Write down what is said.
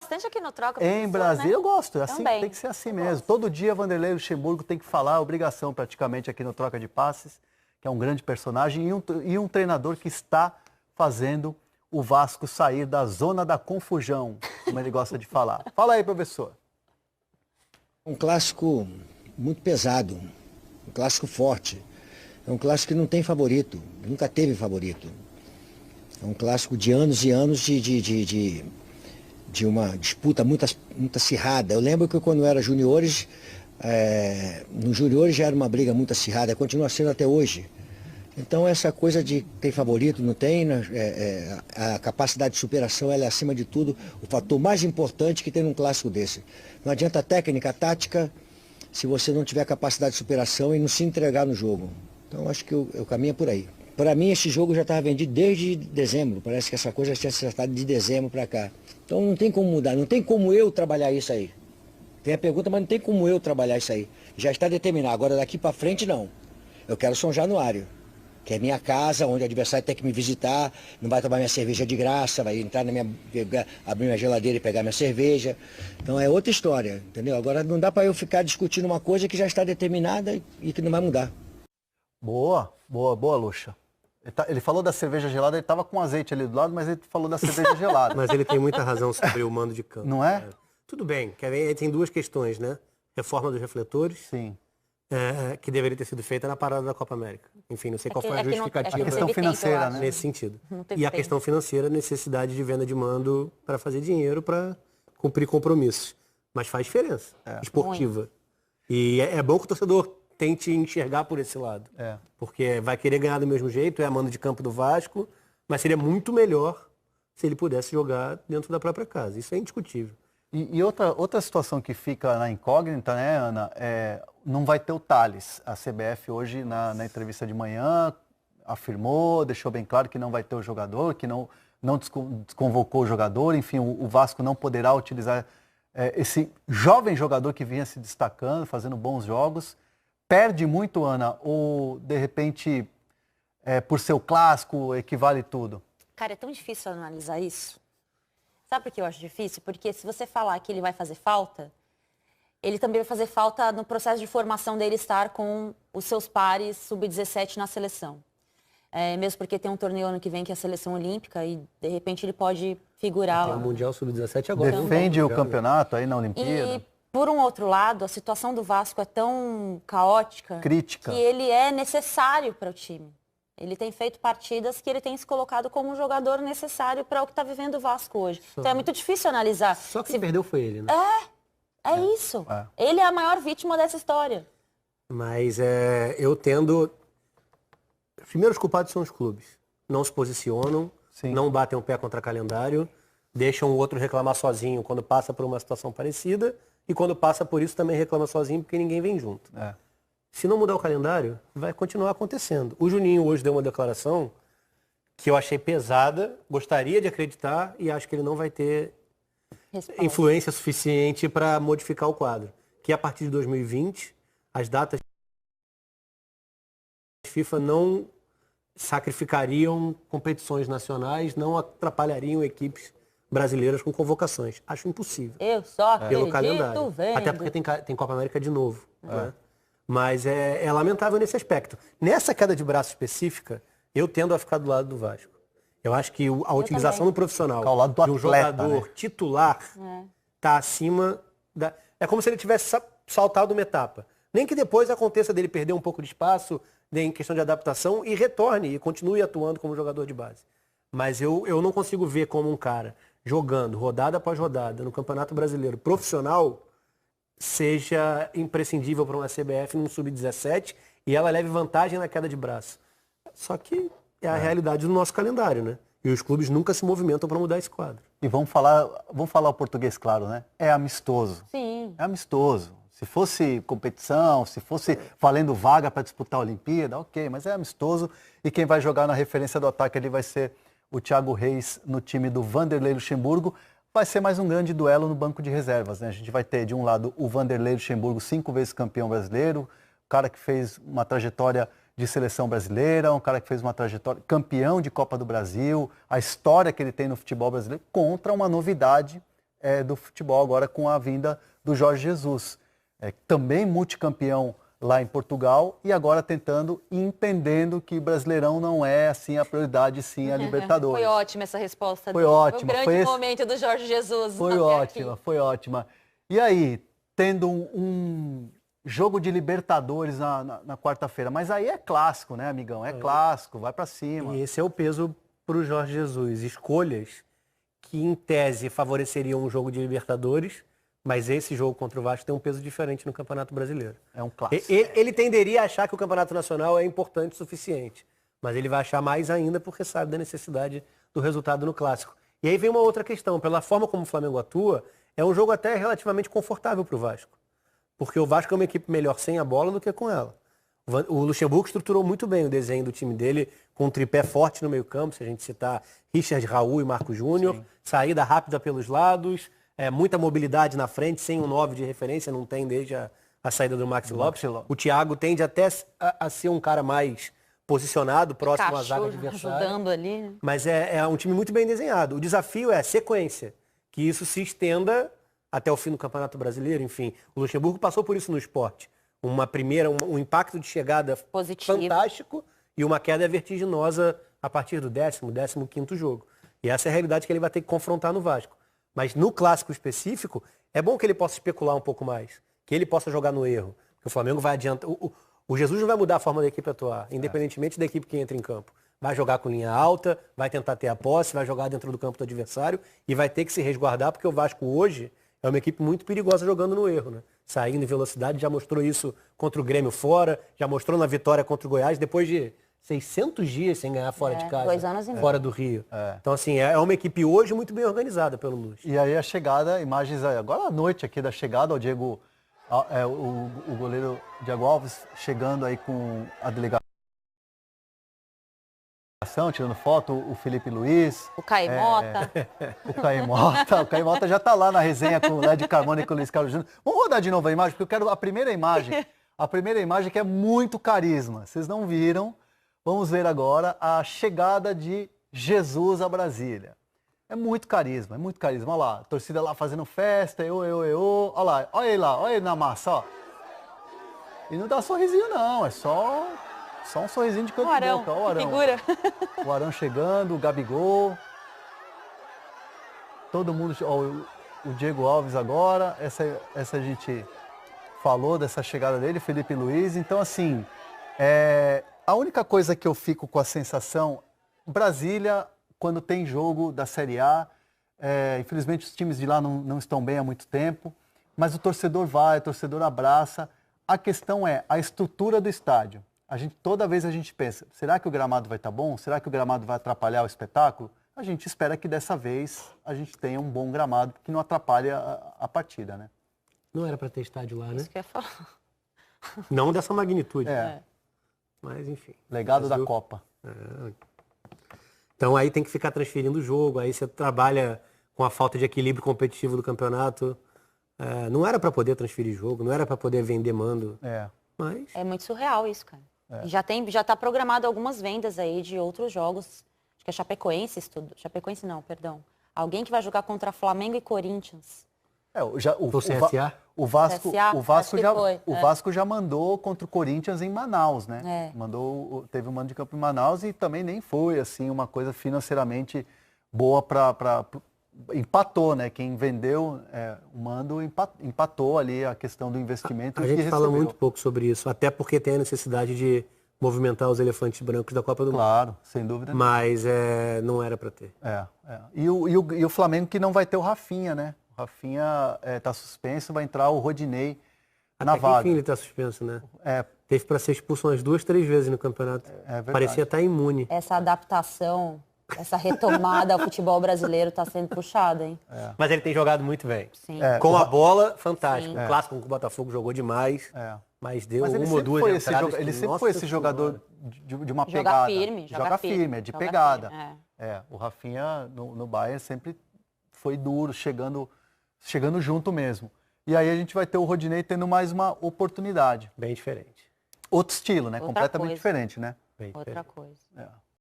bastante aqui no Troca. Em Brasília, né? Eu gosto, assim, Também. tem que ser assim mesmo. Todo dia Vanderlei Luxemburgo tem que falar, obrigação praticamente aqui no Troca de Passes, que é um grande personagem e um treinador que está fazendo o Vasco sair da zona da confusão, como ele gosta de falar. Fala aí, professor. Um clássico muito pesado, um clássico forte. É um clássico que não tem favorito, nunca teve favorito. É um clássico de anos e anos de uma disputa muito acirrada. Eu lembro que quando eu era juniores, nos juniores já era uma briga muito acirrada, continua sendo até hoje. Então essa coisa de tem favorito, não tem, a capacidade de superação ela é acima de tudo o fator mais importante que tem num clássico desse. Não adianta técnica, tática, se você não tiver capacidade de superação e não se entregar no jogo. Então acho que o caminho é por aí. Para mim esse jogo já estava vendido desde dezembro, parece que essa coisa já tinha se tratado de dezembro para cá. Então não tem como mudar, não tem como eu trabalhar isso aí. Tem a pergunta, mas não tem como eu trabalhar isso aí. Já está determinado, agora daqui para frente não. Eu quero São Januário, que é minha casa, onde o adversário tem que me visitar, não vai tomar minha cerveja de graça, vai entrar abrir minha geladeira e pegar minha cerveja. Então é outra história, entendeu? Agora não dá para eu ficar discutindo uma coisa que já está determinada e que não vai mudar. Boa, Luxa. Ele falou da cerveja gelada, ele estava com azeite ali do lado, mas ele falou da cerveja gelada. Mas ele tem muita razão sobre o mando de campo. Não é? Tudo bem, tem duas questões, né? Reforma dos refletores. Sim. Que deveria ter sido feita na parada da Copa América. Enfim, não sei qual foi a justificativa. A questão financeira, né? Nesse sentido. E a questão financeira, necessidade de venda de mando para fazer dinheiro, para cumprir compromissos. Mas faz diferença esportiva. E é bom que o torcedor tente enxergar por esse lado. Porque vai querer ganhar do mesmo jeito, é a mando de campo do Vasco, mas seria muito melhor se ele pudesse jogar dentro da própria casa. Isso é indiscutível. E outra situação que fica na incógnita, né, Ana, não vai ter o Tales. A CBF hoje, na entrevista de manhã, afirmou, deixou bem claro que não vai ter o jogador, que não desconvocou o jogador, enfim, o Vasco não poderá utilizar esse jovem jogador que vinha se destacando, fazendo bons jogos. Perde muito, Ana, ou de repente, por ser o clássico, equivale tudo? Cara, é tão difícil analisar isso. Sabe por que eu acho difícil? Porque se você falar que ele vai fazer falta, ele também vai fazer falta no processo de formação dele estar com os seus pares sub-17 na seleção. Mesmo porque tem um torneio ano que vem que é a seleção olímpica e de repente ele pode figurar... Tem o Mundial sub-17 agora. Defende o campeonato aí na Olimpíada. E, por um outro lado, a situação do Vasco é tão caótica... Crítica. Que ele é necessário para o time. Ele tem feito partidas que ele tem se colocado como um jogador necessário para o que está vivendo o Vasco hoje. Então é muito difícil analisar. Só quem perdeu foi ele, né? É isso. Ele é a maior vítima dessa história. Mas eu tendo... Os primeiros culpados são os clubes. Não se posicionam, não batem o pé contra calendário, deixam o outro reclamar sozinho quando passa por uma situação parecida e quando passa por isso também reclama sozinho porque ninguém vem junto. Se não mudar o calendário, vai continuar acontecendo. O Juninho hoje deu uma declaração que eu achei pesada, gostaria de acreditar e acho que ele não vai ter influência suficiente para modificar o quadro. Que a partir de 2020, as datas FIFA não sacrificariam competições nacionais, não atrapalhariam equipes brasileiras com convocações. Acho impossível. Eu só pelo acredito calendário. vendo. Até porque tem Copa América de novo. Né? Mas é lamentável nesse aspecto. Nessa queda de braço específica, eu tendo a ficar do lado do Vasco. Eu acho que a utilização também. no profissional Ao lado do de um atleta, jogador né? titular está acima da... É como se ele tivesse saltado uma etapa. Nem que depois aconteça dele perder um pouco de espaço em questão de adaptação e retorne e continue atuando como jogador de base. Mas eu não consigo ver como um cara jogando rodada após rodada no Campeonato Brasileiro profissional seja imprescindível para uma CBF num sub-17 e ela leve vantagem na queda de braço. Só que é a realidade do nosso calendário, né? E os clubes nunca se movimentam para mudar esse quadro. E vamos falar o português claro, né? É amistoso. Sim. É amistoso. Se fosse competição, se fosse valendo vaga para disputar a Olimpíada, ok, mas é amistoso. E quem vai jogar na referência do ataque ali vai ser o Thiago Reis no time do Vanderlei Luxemburgo. Vai ser mais um grande duelo no banco de reservas, né? A gente vai ter, de um lado, o Vanderlei Luxemburgo, 5 vezes campeão brasileiro, um cara que fez uma trajetória de seleção brasileira, um cara que fez uma trajetória campeão de Copa do Brasil, a história que ele tem no futebol brasileiro, contra uma novidade do futebol agora com a vinda do Jorge Jesus. Também multicampeão lá em Portugal e agora tentando e entendendo que Brasileirão não é assim a prioridade, sim a Libertadores. Foi ótima essa resposta. Foi ótima. Foi o grande momento do Jorge Jesus. Foi ótima, foi ótima. E aí, tendo um jogo de Libertadores na quarta-feira, mas aí é clássico, né, amigão? É clássico, vai pra cima. E esse é o peso pro Jorge Jesus. Escolhas que, em tese, favoreceriam um jogo de Libertadores, mas esse jogo contra o Vasco tem um peso diferente no Campeonato Brasileiro. É um clássico. Ele tenderia a achar que o Campeonato Nacional é importante o suficiente, mas ele vai achar mais ainda porque sabe da necessidade do resultado no Clássico. E aí vem uma outra questão. Pela forma como o Flamengo atua, é um jogo até relativamente confortável para o Vasco. Porque o Vasco é uma equipe melhor sem a bola do que com ela. O Luxemburgo estruturou muito bem o desenho do time dele, com um tripé forte no meio-campo, se a gente citar Richard, Raul e Marco Júnior, saída rápida pelos lados, muita mobilidade na frente, sem um 9 de referência, não tem desde a saída do Maxi Lopes. O Thiago tende até a ser um cara mais posicionado, próximo à zaga adversária. Ajudando ali, né? Mas é um time muito bem desenhado. O desafio é a sequência, que isso se estenda até o fim do Campeonato Brasileiro, enfim. O Luxemburgo passou por isso no esporte. Um impacto de chegada positivo, fantástico e uma queda vertiginosa a partir do 15º jogo. E essa é a realidade que ele vai ter que confrontar no Vasco. Mas no clássico específico, é bom que ele possa especular um pouco mais, que ele possa jogar no erro. Porque o Flamengo vai adiantar. O Jesus não vai mudar a forma da equipe atuar, independentemente da equipe que entra em campo. Vai jogar com linha alta, vai tentar ter a posse, vai jogar dentro do campo do adversário e vai ter que se resguardar, porque o Vasco hoje é uma equipe muito perigosa jogando no erro, né? Saindo em velocidade, já mostrou isso contra o Grêmio fora, já mostrou na vitória contra o Goiás, depois de 600 dias sem ganhar fora de casa, 2 anos e fora do Rio. Então, assim, é uma equipe hoje muito bem organizada pelo Luz. E aí a chegada, imagens agora à noite aqui da chegada, o Diego, o goleiro Diego Alves chegando aí com a delegação, tirando foto, o Felipe Luiz. O Caimota. O Caimota já tá lá na resenha com o Led Carmona e com o Luiz Carlos Júnior. Vamos rodar de novo a imagem, porque eu quero a primeira imagem que é muito carisma. Vocês não viram? Vamos ver agora a chegada de Jesus a Brasília. É muito carisma, é muito carisma. Olha lá, a torcida lá fazendo festa, olha lá, olha ele na massa, ó. E não dá sorrisinho não, é só um sorrisinho de canto de boca. Olha o Arão. Figura. O Arão chegando, o Gabigol. Todo mundo, ó, o Diego Alves agora, essa a gente falou dessa chegada dele, Felipe Luiz. Então, assim, a única coisa que eu fico com a sensação, Brasília, quando tem jogo da Série A, infelizmente os times de lá não estão bem há muito tempo, mas o torcedor vai, o torcedor abraça. A questão é a estrutura do estádio. Toda vez a gente pensa, será que o gramado vai estar bom? Será que o gramado vai atrapalhar o espetáculo? A gente espera que dessa vez a gente tenha um bom gramado que não atrapalhe a partida, né? Não era para ter estádio lá, né? Isso que eu ia falar. Não dessa magnitude. Mas, enfim. Legado da Copa. Então aí tem que ficar transferindo o jogo, aí você trabalha com a falta de equilíbrio competitivo do campeonato. Não era para poder transferir jogo, não era para poder vender mando. Mas... É muito surreal isso, cara. Já tá programado algumas vendas aí de outros jogos. Acho que é Chapecoense, Chapecoense não, perdão. Alguém que vai jogar contra Flamengo e Corinthians. O Vasco já mandou contra o Corinthians em Manaus, né? Teve um mando de campo em Manaus e também nem foi assim uma coisa financeiramente boa para empatou, né? Quem vendeu o mando empatou ali a questão do investimento. A gente fala muito pouco sobre isso, até porque tem a necessidade de movimentar os elefantes brancos da Copa do Mundo. Claro, sem dúvida. Mas não era para ter. E o Flamengo que não vai ter o Rafinha, né? O Rafinha está suspenso, vai entrar o Rodinei na vaga. Enfim, ele está suspenso, né? Teve para ser expulso umas 2, 3 vezes no campeonato. Parecia estar imune. Essa adaptação, essa retomada ao futebol brasileiro está sendo puxada, hein? Mas ele tem jogado muito bem. Sim. Com a bola, fantástico. O clássico com o Botafogo jogou demais. Mas deu uma ou duas entradas. Ele sempre foi esse jogador de uma pegada. Joga firme, de pegada. O Rafinha no Bayern sempre foi duro, chegando junto mesmo. E aí a gente vai ter o Rodinei tendo mais uma oportunidade. Bem diferente. Outro estilo, né? Completamente diferente, né? Outra coisa.